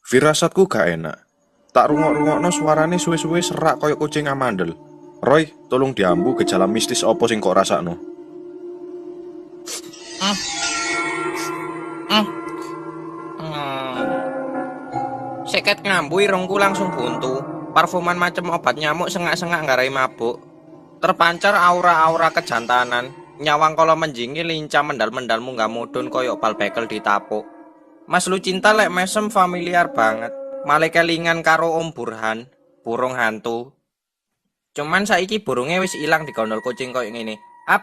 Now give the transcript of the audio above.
Firasatku gak enak. Tak rungok-rungokno suarane suwe-suwe serak koyo kucing amandel. Roy, tolong diambu gejala mistis opo sing kok rasakno. Seket ngambu irungku langsung buntu. Parfuman macam obat nyamuk sengak-sengak ngarai mabuk. Terpancar aura-aura kejantanan. Nyawang kalau menjingi lincah mendal-mendal munggah mudun koyok bal bekel ditapuk. Mas Lucinta lek mesem familiar banget. Malah kelingan karo Om Burhan, burung hantu. Cuman saiki burungnya wis ilang di gondol kucing koyo ngene. Ap,